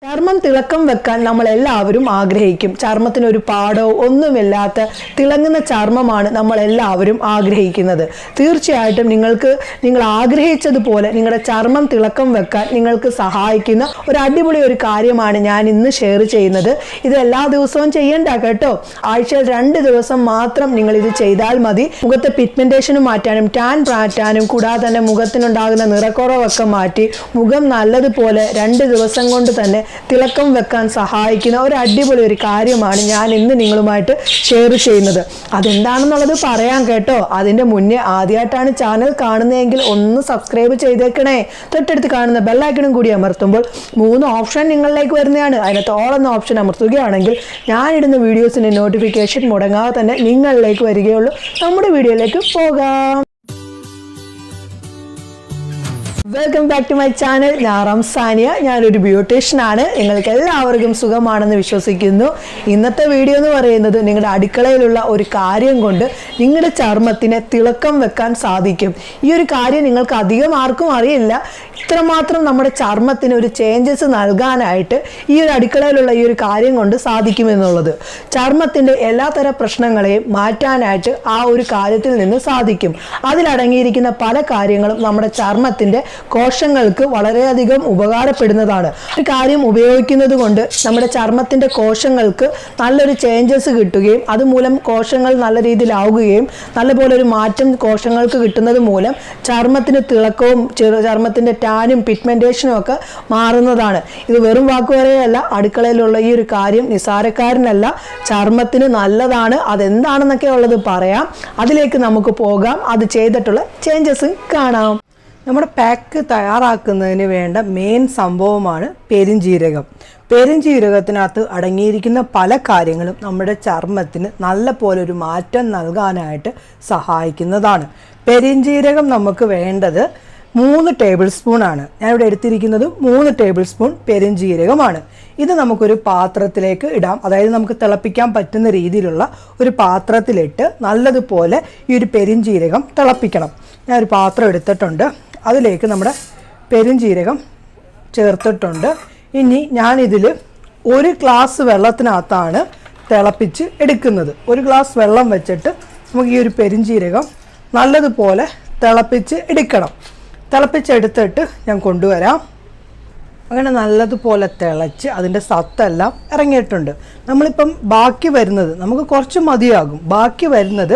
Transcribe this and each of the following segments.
ചർമ്മം തിളക്കം വെക്കാൻ നമ്മൾ എല്ലാവരും ആഗ്രഹിക്കും. ചർമ്മത്തിന് ഒരു പാടോ ഒന്നുമില്ലാത്ത തിളങ്ങുന്ന ചർമ്മമാണ് നമ്മൾ എല്ലാവരും ആഗ്രഹിക്കുന്നത്. തീർച്ചയായിട്ടും നിങ്ങൾ ആഗ്രഹിച്ചതുപോലെ നിങ്ങളുടെ ചർമ്മം തിളക്കം വെക്കാൻ നിങ്ങൾക്ക് സഹായിക്കുന്ന ഒരു അടിപൊളി ഒരു കാര്യമാണ് ഞാൻ ഇന്ന് ഷെയർ ചെയ്യുന്നത്. ഇത് എല്ലാ ദിവസവും ചെയ്യണ്ട കേട്ടോ. ആഴ്ചയിൽ 2 ദിവസം മാത്രം നിങ്ങൾ ഇത് ചെയ്താൽ മതി. മുഖത്തെ പിഗ്മെന്റേഷൻ മാറ്റാനും ടാൻ മാറ്റാനും കൂടാതെ തന്നെ മുഖത്തിനുണ്ടാകുന്ന നിറക്കുറവൊക്കെ മാറ്റി മുഖം നല്ലതുപോലെ 2 ദിവസം കൊണ്ട് തന്നെ തിളക്കം വെക്കാൻ സഹായിക്കുന്ന ഒരു അടിപൊളി ഒരു കാര്യമാണ് ഞാൻ ഇന്ന് നിങ്ങളുമായിട്ട് ഷെയർ ചെയ്യുന്നത്. അതെന്താണെന്നുള്ളത് പറയാം കേട്ടോ. അതിൻ്റെ മുന്നേ ആദ്യമായിട്ടാണ് ചാനൽ കാണുന്നതെങ്കിൽ ഒന്ന് സബ്സ്ക്രൈബ് ചെയ്തേക്കണേ. തൊട്ടടുത്ത് കാണുന്ന ബെല്ലൈക്കണും കൂടി അമർത്തുമ്പോൾ 3 ഓപ്ഷൻ നിങ്ങളിലേക്ക് വരുന്നതാണ്. അതിനകത്ത് ഓൾ എന്ന ഓപ്ഷൻ അമർത്തുകയാണെങ്കിൽ ഞാനിടുന്ന വീഡിയോസിൻ്റെ നോട്ടിഫിക്കേഷൻ മുടങ്ങാതെ തന്നെ നിങ്ങളിലേക്ക് വരികയുള്ളൂ. നമ്മുടെ വീഡിയോയിലേക്ക് പോകാം. Welcome back to my channel. ഞാൻ റംസാനിയ. ഞാനൊരു ബ്യൂട്ടീഷ്യനാണ്. നിങ്ങൾക്ക് എല്ലാവർക്കും സുഖമാണെന്ന് വിശ്വസിക്കുന്നു. ഇന്നത്തെ വീഡിയോ എന്ന് പറയുന്നത് നിങ്ങളുടെ അടുക്കളയിലുള്ള ഒരു കാര്യം കൊണ്ട് നിങ്ങളുടെ ചർമ്മത്തിന് തിളക്കം വെക്കാൻ സാധിക്കും. ഈ ഒരു കാര്യം നിങ്ങൾക്ക് അധികം ആർക്കും അറിയില്ല. ഇത്രമാത്രം നമ്മുടെ ചർമ്മത്തിന് ഒരു ചേഞ്ചസ് നൽകാനായിട്ട് ഈ ഒരു അടുക്കളയിലുള്ള ഈ ഒരു കാര്യം കൊണ്ട് സാധിക്കുമെന്നുള്ളത്. ചർമ്മത്തിൻ്റെ എല്ലാത്തരം പ്രശ്നങ്ങളെയും മാറ്റാനായിട്ട് ആ ഒരു കാര്യത്തിൽ നിന്ന് സാധിക്കും. അതിലടങ്ങിയിരിക്കുന്ന പല കാര്യങ്ങളും നമ്മുടെ ചർമ്മത്തിൻ്റെ കോശങ്ങൾക്ക് വളരെയധികം ഉപകാരപ്പെടുന്നതാണ്. ഒരു കാര്യം ഉപയോഗിക്കുന്നത് കൊണ്ട് നമ്മുടെ ചർമ്മത്തിൻ്റെ കോശങ്ങൾക്ക് നല്ലൊരു ചേഞ്ചസ് കിട്ടുകയും അതുമൂലം കോശങ്ങൾ നല്ല രീതിയിലാവുകയും നല്ലപോലെ ഒരു മാറ്റം കോശങ്ങൾക്ക് കിട്ടുന്നത് മൂലം ചർമ്മത്തിന് തിളക്കവും ചർമ്മത്തിൻ്റെ ടാനും പിഗ്മെന്റേഷനും ഒക്കെ മാറുന്നതാണ്. ഇത് വെറും വാക്കുവരെയല്ല. അടുക്കളയിലുള്ള ഈ ഒരു കാര്യം നിസ്സാരക്കാരനല്ല, ചർമ്മത്തിന് നല്ലതാണ്. അതെന്താണെന്നൊക്കെ ഉള്ളത് പറയാം. അതിലേക്ക് നമുക്ക് പോകാം. അത് ചെയ്തിട്ടുള്ള ചേഞ്ചസ് കാണാം. നമ്മുടെ പാക്ക് തയ്യാറാക്കുന്നതിന് വേണ്ട മെയിൻ സംഭവമാണ് പെരുംജീരകം. പെരുംജീരകത്തിനകത്ത് അടങ്ങിയിരിക്കുന്ന പല കാര്യങ്ങളും നമ്മുടെ ചർമ്മത്തിന് നല്ല പോലെ ഒരു മാറ്റം നൽകാനായിട്ട് സഹായിക്കുന്നതാണ്. പെരുംജീരകം നമുക്ക് വേണ്ടത് 3 ടേബിൾ സ്പൂൺ ആണ്. ഞാനിവിടെ എടുത്തിരിക്കുന്നത് 3 ടേബിൾ സ്പൂൺ പെരുംജീരകമാണ്. ഇത് നമുക്കൊരു പാത്രത്തിലേക്ക് ഇടാം. അതായത് നമുക്ക് തിളപ്പിക്കാൻ പറ്റുന്ന രീതിയിലുള്ള ഒരു പാത്രത്തിലിട്ട് നല്ലതുപോലെ ഈ ഒരു പെരുംജീരകം തിളപ്പിക്കണം. ഞാനൊരു പാത്രം എടുത്തിട്ടുണ്ട്. അതിലേക്ക് നമ്മുടെ പെരുംജീരകം ചേർത്തിട്ടുണ്ട്. ഇനി ഞാനിതിൽ 1 ഗ്ലാസ് വെള്ളത്തിനകത്താണ് തിളപ്പിച്ച് എടുക്കുന്നത്. 1 ഗ്ലാസ് വെള്ളം വെച്ചിട്ട് നമുക്ക് ഈ ഒരു പെരുംജീരകം നല്ലതുപോലെ തിളപ്പിച്ച് എടുക്കണം. തിളപ്പിച്ചെടുത്തിട്ട് ഞാൻ കൊണ്ടുവരാം. അങ്ങനെ നല്ലതുപോലെ തിളച്ച് അതിൻ്റെ സത്തെല്ലാം ഇറങ്ങിയിട്ടുണ്ട്. നമ്മളിപ്പം ബാക്കി വരുന്നത് നമുക്ക് കുറച്ച് മതിയാകും. ബാക്കി വരുന്നത്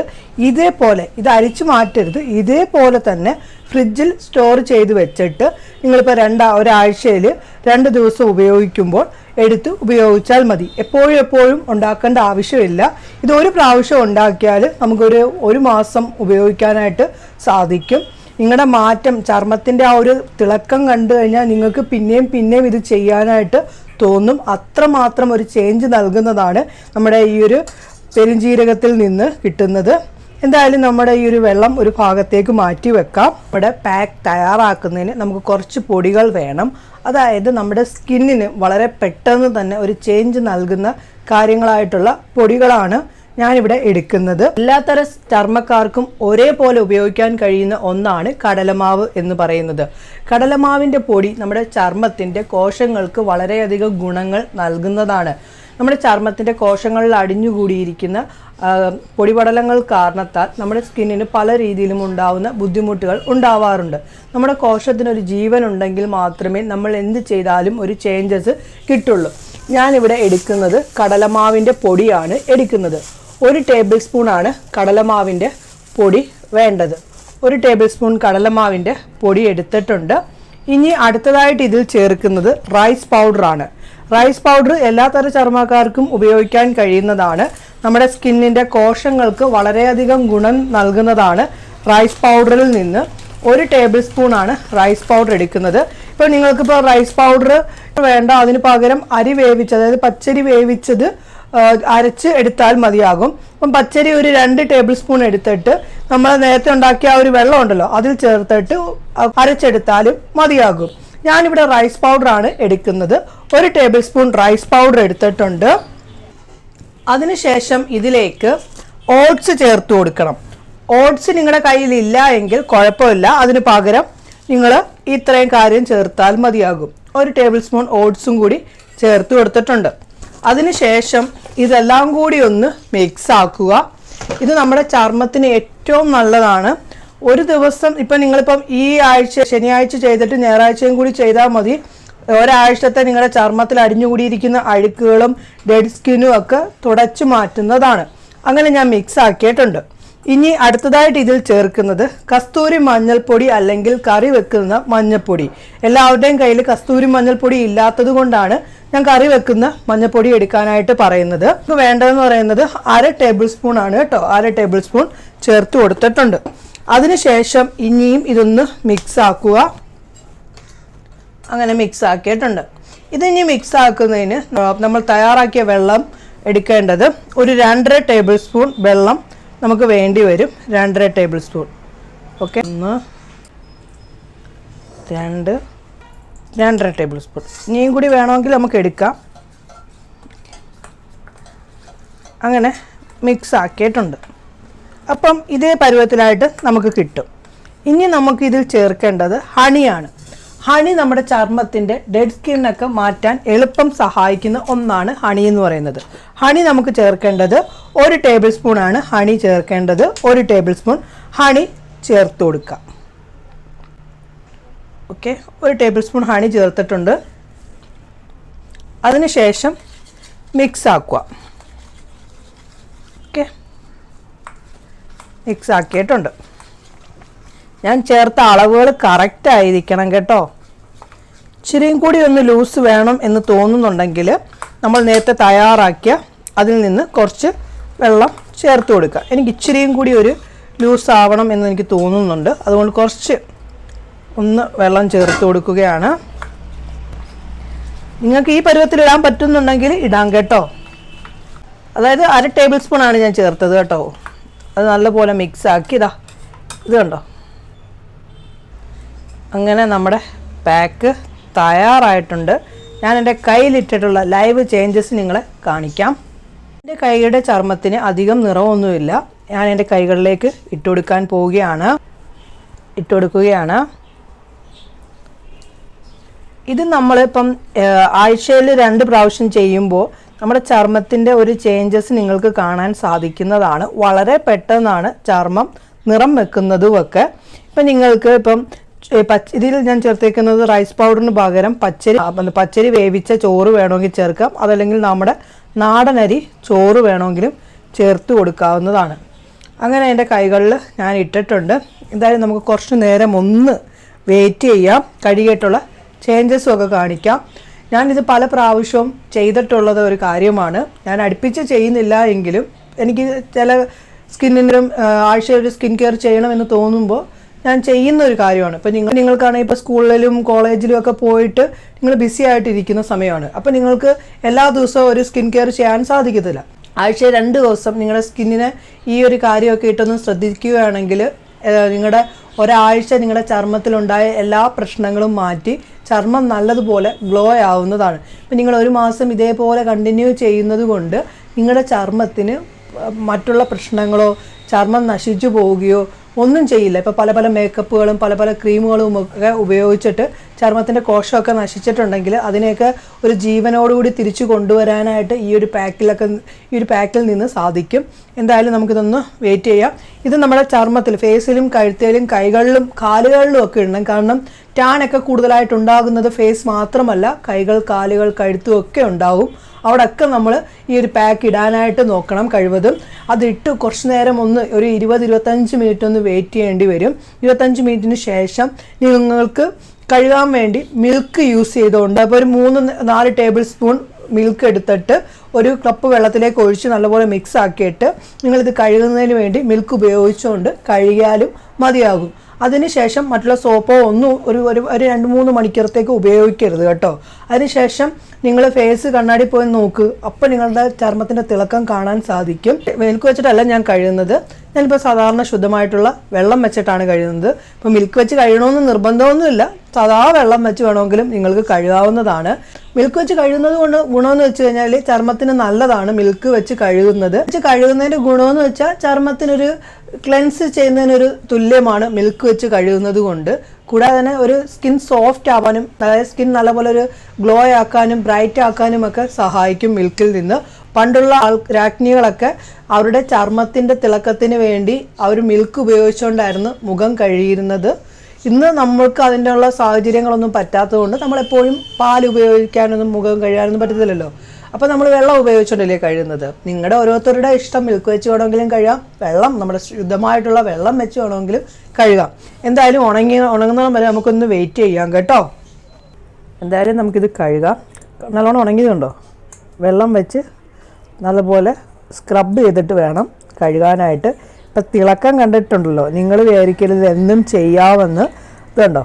ഇതേപോലെ, ഇത് അരിച്ചു മാറ്റരുത്, ഇതേപോലെ തന്നെ ഫ്രിഡ്ജിൽ സ്റ്റോർ ചെയ്ത് വെച്ചിട്ട് നിങ്ങളിപ്പോൾ ഒരാഴ്ചയിൽ 2 ദിവസം ഉപയോഗിക്കുമ്പോൾ എടുത്ത് ഉപയോഗിച്ചാൽ മതി. എപ്പോഴും ഉണ്ടാക്കേണ്ട ആവശ്യമില്ല. ഇത് 1 പ്രാവശ്യം ഉണ്ടാക്കിയാൽ നമുക്കൊരു 1 മാസം ഉപയോഗിക്കാനായിട്ട് സാധിക്കും. നിങ്ങളുടെ മാറ്റം, ചർമ്മത്തിൻ്റെ ആ ഒരു തിളക്കം കണ്ടു കഴിഞ്ഞാൽ നിങ്ങൾക്ക് പിന്നെയും ഇത് ചെയ്യാനായിട്ട് തോന്നും. അത്രമാത്രം ഒരു ചേഞ്ച് നൽകുന്നതാണ് നമ്മുടെ ഈ ഒരു പെരുംജീരകത്തിൽ നിന്ന് കിട്ടുന്നത്. എന്തായാലും നമ്മുടെ ഈ ഒരു വെള്ളം ഒരു ഭാഗത്തേക്ക് മാറ്റി വെക്കാം. നമ്മുടെ പാക്ക് തയ്യാറാക്കുന്നതിന് നമുക്ക് കുറച്ച് പൊടികൾ വേണം. അതായത് നമ്മുടെ സ്കിന്നിന് വളരെ പെട്ടെന്ന് തന്നെ ഒരു ചേഞ്ച് നൽകുന്ന കാര്യങ്ങളായിട്ടുള്ള പൊടികളാണ് ഞാനിവിടെ എടുക്കുന്നത്. എല്ലാത്തരം ചർമ്മക്കാർക്കും ഒരേപോലെ ഉപയോഗിക്കാൻ കഴിയുന്ന ഒന്നാണ് കടലമാവ് എന്ന് പറയുന്നത്. കടലമാവിൻ്റെ പൊടി നമ്മുടെ ചർമ്മത്തിൻ്റെ കോശങ്ങൾക്ക് വളരെയധികം ഗുണങ്ങൾ നൽകുന്നതാണ്. നമ്മുടെ ചർമ്മത്തിൻ്റെ കോശങ്ങളിൽ അടിഞ്ഞുകൂടിയിരിക്കുന്ന പൊടിപടലങ്ങൾ കാരണത്താൽ നമ്മുടെ സ്കിന്നിന് പല രീതിയിലും ഉണ്ടാവുന്ന ബുദ്ധിമുട്ടുകൾ ഉണ്ടാവാറുണ്ട്. നമ്മുടെ കോശത്തിനൊരു ജീവൻ ഉണ്ടെങ്കിൽ മാത്രമേ നമ്മൾ എന്ത് ചെയ്താലും ഒരു ചേഞ്ചസ് കിട്ടുള്ളൂ. ഞാനിവിടെ എടുക്കുന്നത് കടലമാവിൻ്റെ പൊടിയാണ് എടുക്കുന്നത്. 1 ടേബിൾ സ്പൂണാണ് കടലമാവിൻ്റെ പൊടി വേണ്ടത്. 1 ടേബിൾ സ്പൂൺ കടലമാവിൻ്റെ പൊടി എടുത്തിട്ടുണ്ട്. ഇനി അടുത്തതായിട്ട് ഇതിൽ ചേർക്കുന്നത് റൈസ് പൗഡറാണ്. റൈസ് പൗഡർ എല്ലാത്തരം ചർമ്മക്കാർക്കും ഉപയോഗിക്കാൻ കഴിയുന്നതാണ്. നമ്മുടെ സ്കിന്നിൻ്റെ കോശങ്ങൾക്ക് വളരെയധികം ഗുണം നൽകുന്നതാണ്. റൈസ് പൗഡറിൽ നിന്ന് 1 ടേബിൾ സ്പൂണാണ് റൈസ് പൗഡർ എടുക്കുന്നത്. ഇപ്പോൾ നിങ്ങൾക്കിപ്പോൾ റൈസ് പൗഡർ വേണ്ട, അതിന് പകരം അരി വേവിച്ചത്, അതായത് പച്ചരി വേവിച്ചത് അരച്ച് എടുത്താൽ മതിയാകും. അപ്പം പച്ചരി ഒരു 2 ടേബിൾ സ്പൂൺ എടുത്തിട്ട് നമ്മൾ നേരത്തെ ഉണ്ടാക്കിയ ആ ഒരു വെള്ളം ഉണ്ടല്ലോ അതിൽ ചേർത്തിട്ട് അരച്ചെടുത്താലും മതിയാകും. ഞാനിവിടെ റൈസ് പൗഡറാണ് എടുക്കുന്നത്. 1 ടേബിൾ സ്പൂൺ റൈസ് പൗഡർ എടുത്തിട്ടുണ്ട്. അതിനുശേഷം ഇതിലേക്ക് ഓട്സ് ചേർത്ത് കൊടുക്കണം. ഓട്സ് നിങ്ങളുടെ കയ്യിൽ ഇല്ല എങ്കിൽ കുഴപ്പമില്ല. അതിന് പകരം നിങ്ങൾ ഇത്രയും കാര്യം ചേർത്താൽ മതിയാകും. 1 ടേബിൾ സ്പൂൺ ഓട്സും കൂടി ചേർത്ത് കൊടുത്തിട്ടുണ്ട്. അതിനുശേഷം ഇതെല്ലാം കൂടി ഒന്ന് മിക്സ് ആക്കുക. ഇത് നമ്മുടെ ചർമ്മത്തിന് ഏറ്റവും നല്ലതാണ്. ഒരു ദിവസം ഇപ്പം നിങ്ങളിപ്പം ഈ ആഴ്ച ശനിയാഴ്ച ചെയ്തിട്ട് ഞായറാഴ്ചയും കൂടി ചെയ്താൽ മതി. ഒരാഴ്ചത്തെ നിങ്ങളുടെ ചർമ്മത്തിൽ അടിഞ്ഞുകൂടിയിരിക്കുന്ന അഴുക്കുകളും ഡെഡ് സ്കിന്നും ഒക്കെ തുടച്ചു മാറ്റുന്നതാണ്. അങ്ങനെ ഞാൻ മിക്സ് ആക്കിയിട്ടുണ്ട്. ഇനി അടുത്തതായിട്ട് ഇതിൽ ചേർക്കുന്നത് കസ്തൂരി മഞ്ഞൾപ്പൊടി അല്ലെങ്കിൽ കറി വെക്കുന്ന മഞ്ഞൾപ്പൊടി. എല്ലാവരുടെയും കയ്യിൽ കസ്തൂരി മഞ്ഞൾപ്പൊടി ഇല്ലാത്തത് കൊണ്ടാണ് ഞാൻ കറി വെക്കുന്ന മഞ്ഞൾപ്പൊടി എടുക്കാനായിട്ട് പറയുന്നത്. നമുക്ക് വേണ്ടതെന്ന് പറയുന്നത് 1/2 ടേബിൾ സ്പൂൺ ആണ് കേട്ടോ. 1/2 ടേബിൾ സ്പൂൺ ചേർത്ത് കൊടുത്തിട്ടുണ്ട്. അതിനുശേഷം ഇനിയും ഇതൊന്ന് മിക്സ് ആക്കുക. അങ്ങനെ മിക്സ് ആക്കിയിട്ടുണ്ട്. ഇതിനി മിക്സ് ആക്കുന്നതിന് നമ്മൾ തയ്യാറാക്കിയ വെള്ളം എടുക്കേണ്ടത് ഒരു 2.5 ടേബിൾ സ്പൂൺ വെള്ളം നമുക്ക് വേണ്ടി വരും. 2.5 table spoon. Okay, 1 2 2.5 table spoon. ഇനിയും കൂടി വേണമെങ്കിൽ നമുക്ക് എടുക്കാം. അങ്ങനെ മിക്സ് ആക്കിയിട്ടുണ്ട്. അപ്പം ഇതേ പരുവത്തിലായിട്ട് നമുക്ക് കിട്ടും. ഇനി നമുക്ക് ഇതിൽ ചേർക്കേണ്ടത് ഹണിയാണ്. ഹണി നമ്മുടെ ചർമ്മത്തിൻ്റെ ഡെഡ് സ്കിന്നൊക്കെ മാറ്റാൻ എളുപ്പം സഹായിക്കുന്ന ഒന്നാണ് ഹണി എന്ന് പറയുന്നത്. ഹണി നമുക്ക് ചേർക്കേണ്ടത് 1 ടേബിൾ സ്പൂൺ ആണ്. ഹണി ചേർക്കേണ്ടത് 1 ടേബിൾ സ്പൂൺ ഹണി ചേർത്ത് കൊടുക്കാം. ഓക്കെ, 1 ടേബിൾ സ്പൂൺ ഹണി ചേർത്തിട്ടുണ്ട്. അതിനുശേഷം മിക്സ് ആക്കുക. ഓക്കെ, മിക്സ് ആക്കിയിട്ടുണ്ട്. ഞാൻ ചേർത്ത അളവുകൾ കറക്റ്റ് ആയിരിക്കണം കേട്ടോ. ഇച്ചിരിയും കൂടി ഒന്ന് ലൂസ് വേണം എന്ന് തോന്നുന്നുണ്ടെങ്കിൽ നമ്മൾ നേരത്തെ തയ്യാറാക്കിയ അതിൽ നിന്ന് കുറച്ച് വെള്ളം ചേർത്ത് കൊടുക്കുക. എനിക്ക് ഇച്ചിരിയും കൂടി ഒരു ലൂസ് ആവണം എന്ന് എനിക്ക് തോന്നുന്നുണ്ട്. അതുകൊണ്ട് കുറച്ച് ഒന്ന് വെള്ളം ചേർത്ത് കൊടുക്കുകയാണ്. നിങ്ങൾക്ക് ഈ പരുവത്തിൽ ഇടാൻ പറ്റുന്നുണ്ടെങ്കിൽ ഇടാം കേട്ടോ. അതായത് 1/2 ടേബിൾ സ്പൂൺ ആണ് ഞാൻ ചേർത്തത് കേട്ടോ. അത് നല്ലപോലെ മിക്സ് ആക്കി ഇത് കണ്ടോ. അങ്ങനെ നമ്മുടെ പാക്ക് തയ്യാറായിട്ടുണ്ട്. ഞാൻ എൻ്റെ കയ്യിലിട്ടിട്ടുള്ള ലൈവ് ചേഞ്ചസ് നിങ്ങളെ കാണിക്കാം. എൻ്റെ കൈയുടെ ചർമ്മത്തിന് അധികം നിറമൊന്നുമില്ല. ഞാൻ എൻ്റെ കൈകളിലേക്ക് ഇട്ടുകൊടുക്കാൻ പോവുകയാണ്. ഇട്ടുകൊടുക്കുകയാണ്. ഇത് നമ്മളിപ്പം ആഴ്ചയിൽ 2 പ്രാവശ്യം ചെയ്യുമ്പോൾ നമ്മുടെ ചർമ്മത്തിൻ്റെ ഒരു ചേഞ്ചസ് നിങ്ങൾക്ക് കാണാൻ സാധിക്കുന്നതാണ്. വളരെ പെട്ടെന്നാണ് ചർമ്മം നിറം വെക്കുന്നതുമൊക്കെ. ഇപ്പം നിങ്ങൾക്ക് ഇപ്പം ഇതിൽ ഞാൻ ചേർത്തേക്കുന്നത് റൈസ് പൗഡറിന് പകരം പച്ചരി വേവിച്ച ചോറ് വേണമെങ്കിൽ ചേർക്കാം. അതല്ലെങ്കിൽ നമ്മുടെ നാടനരി ചോറ് വേണമെങ്കിലും ചേർത്ത് കൊടുക്കാവുന്നതാണ്. അങ്ങനെ എൻ്റെ കൈകളിൽ ഞാൻ ഇട്ടിട്ടുണ്ട്. എന്തായാലും നമുക്ക് കുറച്ച് നേരം ഒന്ന് വെയിറ്റ് ചെയ്യാം. കഴുകിയിട്ടുള്ള ചേഞ്ചസും ഒക്കെ കാണിക്കാം. ഞാനിത് പല പ്രാവശ്യവും ചെയ്തിട്ടുള്ളത് ഒരു കാര്യമാണ്. ഞാൻ അടുപ്പിച്ച് ചെയ്യുന്നില്ല എങ്കിലും എനിക്ക് ചില സ്കിന്നിനും ആഴ്ചയിൽ ഒരു സ്കിൻ കെയർ ചെയ്യണമെന്ന് തോന്നുമ്പോൾ ഞാൻ ചെയ്യുന്ന ഒരു കാര്യമാണ്. ഇപ്പം നിങ്ങൾക്കാണെങ്കിൽ ഇപ്പോൾ സ്കൂളിലും കോളേജിലും ഒക്കെ പോയിട്ട് നിങ്ങൾ ബിസി ആയിട്ടിരിക്കുന്ന സമയമാണ്. അപ്പം നിങ്ങൾക്ക് എല്ലാ ദിവസവും ഒരു സ്കിൻ കെയർ ചെയ്യാൻ സാധിക്കത്തില്ല. ആഴ്ചയിൽ 2 ദിവസം നിങ്ങളുടെ സ്കിന്നിനെ ഈ ഒരു കാര്യമൊക്കെ ഇട്ടൊന്ന് ശ്രദ്ധിക്കുകയാണെങ്കിൽ നിങ്ങളുടെ ഒരാഴ്ച നിങ്ങളുടെ ചർമ്മത്തിലുണ്ടായ എല്ലാ പ്രശ്നങ്ങളും മാറ്റി ചർമ്മം നല്ലതുപോലെ ഗ്ലോ ആവുന്നതാണ്. ഇപ്പം നിങ്ങൾ 1 മാസം ഇതേപോലെ കണ്ടിന്യൂ ചെയ്യുന്നത് കൊണ്ട് നിങ്ങളുടെ ചർമ്മത്തിന് മറ്റുള്ള പ്രശ്നങ്ങളോ ചർമ്മം നശിച്ചു പോവുകയോ ഒന്നും ചെയ്യില്ല. ഇപ്പോൾ പല മേക്കപ്പുകളും പല ക്രീമുകളും ഒക്കെ ഉപയോഗിച്ചിട്ട് ചർമ്മത്തിൻ്റെ കോശമൊക്കെ നശിച്ചിട്ടുണ്ടെങ്കിൽ അതിനെയൊക്കെ ഒരു ജീവനോടുകൂടി തിരിച്ചു കൊണ്ടുവരാനായിട്ട് ഈ ഒരു പാക്കിൽ നിന്ന് സാധിക്കും. എന്തായാലും നമുക്കിതൊന്ന് വെയിറ്റ് ചെയ്യാം. ഇത് നമ്മുടെ ചർമ്മത്തിൽ ഫേസിലും കഴുത്തേലും കൈകളിലും കാലുകളിലും ഒക്കെ ഇടണം. കാരണം ടാനൊക്കെ കൂടുതലായിട്ടുണ്ടാകുന്നത് ഫേസ് മാത്രമല്ല, കൈകൾ കാലുകൾ കഴുത്തും ഒക്കെ ഉണ്ടാവും. അവിടെയൊക്കെ നമ്മൾ ഈ ഒരു പാക്ക് ഇടാനായിട്ട് നോക്കണം കഴിവതും. അതിട്ട് കുറച്ച് നേരം ഒരു 20-25 മിനിറ്റ് ഒന്ന് വെയിറ്റ് ചെയ്യേണ്ടി വരും. 25 മിനിറ്റിന് ശേഷം നിങ്ങൾക്ക് കഴുകാൻ വേണ്ടി മിൽക്ക് യൂസ് ചെയ്തുകൊണ്ട് അപ്പോൾ ഒരു 3-4 ടേബിൾ സ്പൂൺ മിൽക്ക് എടുത്തിട്ട് ഒരു കപ്പ് വെള്ളത്തിലേക്ക് ഒഴിച്ച് നല്ലപോലെ മിക്സ് ആക്കിയിട്ട് നിങ്ങളിത് കഴുകുന്നതിന് വേണ്ടി മിൽക്ക് ഉപയോഗിച്ചുകൊണ്ട് കഴുകിയാലും മതിയാകും. അതിനുശേഷം മറ്റുള്ള സോപ്പോ ഒന്നും ഒരു 2-3 മണിക്കൂറത്തേക്ക് ഉപയോഗിക്കരുത് കേട്ടോ. അതിനുശേഷം നിങ്ങൾ ഫേസ് കണ്ണാടി പോയി നോക്ക്. അപ്പോൾ നിങ്ങളുടെ ചർമ്മത്തിൻ്റെ തിളക്കം കാണാൻ സാധിക്കും. മിൽക്ക് വെച്ചിട്ടല്ല ഞാൻ കഴുകുന്നത്. ഞാനിപ്പോൾ സാധാരണ ശുദ്ധമായിട്ടുള്ള വെള്ളം വെച്ചിട്ടാണ് കഴുകുന്നത്. ഇപ്പോൾ മിൽക്ക് വെച്ച് കഴുകണമെന്ന് നിർബന്ധമൊന്നുമില്ല. സാധാ വെള്ളം വെച്ച് വേണമെങ്കിലും നിങ്ങൾക്ക് കഴുകാവുന്നതാണ്. മിൽക്ക് വെച്ച് കഴുകുന്നത് കൊണ്ട് ഗുണമെന്ന് വെച്ച് കഴിഞ്ഞാൽ ചർമ്മത്തിന് നല്ലതാണ് മിൽക്ക് വെച്ച് കഴുകുന്നത്. കഴുകുന്നതിൻ്റെ ഗുണമെന്ന് വെച്ചാൽ ചർമ്മത്തിനൊരു ക്ലെൻസ് ചെയ്യുന്നതിനൊരു തുല്യമാണ് മിൽക്ക് വെച്ച് കഴുകുന്നത് കൊണ്ട്. കൂടാതെ തന്നെ ഒരു സ്കിൻ സോഫ്റ്റ് ആവാനും, അതായത് സ്കിൻ നല്ലപോലെ ഒരു ഗ്ലോ ആക്കാനും ബ്രൈറ്റ് ആക്കാനും ഒക്കെ സഹായിക്കും മിൽക്കിൽ നിന്ന്. പണ്ടുള്ള രാജ്ഞികളൊക്കെ അവരുടെ ചർമ്മത്തിൻ്റെ തിളക്കത്തിന് വേണ്ടി അവർ മിൽക്ക് ഉപയോഗിച്ചുകൊണ്ടായിരുന്നു മുഖം കഴുകിയിരുന്നത്. ഇന്ന് നമ്മൾക്ക് അതിൻ്റെ ഉള്ള സാഹചര്യങ്ങളൊന്നും പറ്റാത്തതുകൊണ്ട് നമ്മളെപ്പോഴും പാൽ ഉപയോഗിക്കാനൊന്നും മുഖം കഴുകാനൊന്നും പറ്റത്തില്ലല്ലോ. അപ്പോൾ നമ്മൾ വെള്ളം ഉപയോഗിച്ചുകൊണ്ടല്ലേ കഴുകുന്നത്. നിങ്ങളുടെ ഓരോരുത്തരുടെ ഇഷ്ടം, മിൽക്ക് വെച്ച് വേണമെങ്കിലും കഴുകാം, വെള്ളം നമ്മുടെ ശുദ്ധമായിട്ടുള്ള വെള്ളം വെച്ച് വേണമെങ്കിലും കഴുകാം. എന്തായാലും ഉണങ്ങുന്നതും വരെ നമുക്കൊന്ന് വെയിറ്റ് ചെയ്യാം കേട്ടോ. എന്തായാലും നമുക്കിത് കഴുകാം. നല്ലോണം ഉണങ്ങിയതുണ്ടോ? വെള്ളം വെച്ച് നല്ലപോലെ സ്ക്രബ് ചെയ്തിട്ട് വേണം കഴുകാനായിട്ട്. ഇപ്പം തിളക്കം കണ്ടിട്ടുണ്ടല്ലോ, നിങ്ങൾ വിചാരിക്കരുത് എന്നും ചെയ്യാമെന്ന്. ഇതുണ്ടോ,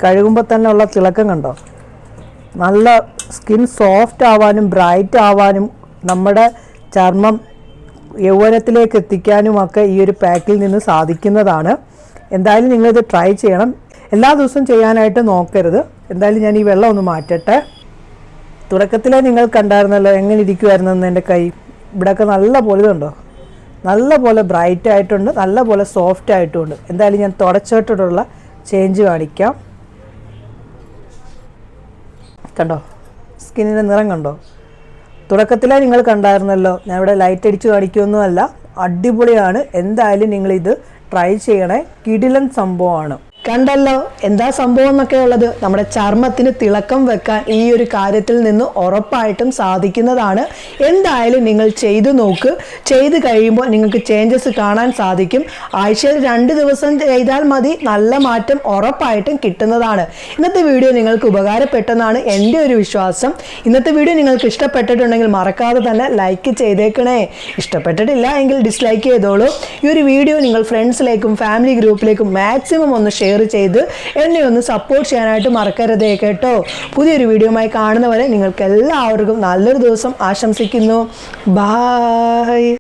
കഴുകുമ്പോൾ തന്നെ ഉള്ള തിളക്കം കണ്ടോ? നല്ല സ്കിൻ സോഫ്റ്റ് ആവാനും ബ്രൈറ്റ് ആവാനും നമ്മുടെ ചർമ്മം യൗവനത്തിലേക്ക് എത്തിക്കാനുമൊക്കെ ഈ ഒരു പാക്കിൽ നിന്ന് സാധിക്കുന്നതാണ്. എന്തായാലും നിങ്ങളിത് ട്രൈ ചെയ്യണം. എല്ലാ ദിവസവും ചെയ്യാനായിട്ട് നോക്കരുത്. എന്തായാലും ഞാൻ ഈ വെള്ളം ഒന്ന് മാറ്റട്ടെ. തുടക്കത്തിലേ നിങ്ങൾ കണ്ടായിരുന്നല്ലോ എങ്ങനെ ഇരിക്കുമായിരുന്നെന്ന് എൻ്റെ കൈ. ഇവിടെയൊക്കെ നല്ല പോലെ ഇതുണ്ടോ, നല്ല പോലെ ബ്രൈറ്റ് ആയിട്ടുണ്ട്, നല്ല പോലെ സോഫ്റ്റ് ആയിട്ടുമുണ്ട്. എന്തായാലും ഞാൻ തുടച്ചിട്ടുള്ള ചേഞ്ച് കാണിക്കാം. കണ്ടോ, സ്കിന്നിൻ്റെ നിറം കണ്ടോ? തുടക്കത്തിലേ നിങ്ങൾ കണ്ടായിരുന്നല്ലോ. ഞാൻ ഇവിടെ ലൈറ്റ് അടിച്ച് കാണിക്കുകയൊന്നുമല്ല, അടിപൊളിയാണ്. എന്തായാലും നിങ്ങളിത് ട്രൈ ചെയ്യണേ. കിടിലൻ സംഭവമാണ്. കണ്ടല്ലോ എന്താ സംഭവം എന്നൊക്കെ ഉള്ളത്. നമ്മുടെ ചർമ്മത്തിന് തിളക്കം വെക്കാൻ ഈ ഒരു കാര്യത്തിൽ നിന്ന് ഉറപ്പായിട്ടും സാധിക്കുന്നതാണ്. എന്തായാലും നിങ്ങൾ ചെയ്തു നോക്ക്. ചെയ്ത് കഴിയുമ്പോൾ നിങ്ങൾക്ക് ചേഞ്ചസ് കാണാൻ സാധിക്കും. ആഴ്ചയിൽ 2 ദിവസം ചെയ്താൽ മതി, നല്ല മാറ്റം ഉറപ്പായിട്ടും കിട്ടുന്നതാണ്. ഇന്നത്തെ വീഡിയോ നിങ്ങൾക്ക് ഉപകാരപ്പെട്ടെന്നാണ് എൻ്റെ ഒരു വിശ്വാസം. ഇന്നത്തെ വീഡിയോ നിങ്ങൾക്ക് ഇഷ്ടപ്പെട്ടിട്ടുണ്ടെങ്കിൽ മറക്കാതെ തന്നെ ലൈക്ക് ചെയ്തേക്കണേ. ഇഷ്ടപ്പെട്ടിട്ടില്ല എങ്കിൽ ഡിസ്ലൈക്ക് ചെയ്തോളൂ. ഈ ഒരു വീഡിയോ നിങ്ങൾ ഫ്രണ്ട്സിലേക്കും ഫാമിലി ഗ്രൂപ്പിലേക്കും മാക്സിമം ഒന്ന് ഷെയർ ചെയ്ത് എന്നെ ഒന്ന് സപ്പോർട്ട് ചെയ്യാനായിട്ട് മറക്കരുതേ കേട്ടോ. പുതിയൊരു വീഡിയോയുമായി കാണുന്നവരെ നിങ്ങൾക്ക് എല്ലാവർക്കും നല്ലൊരു ദിവസം ആശംസിക്കുന്നു. ബൈ.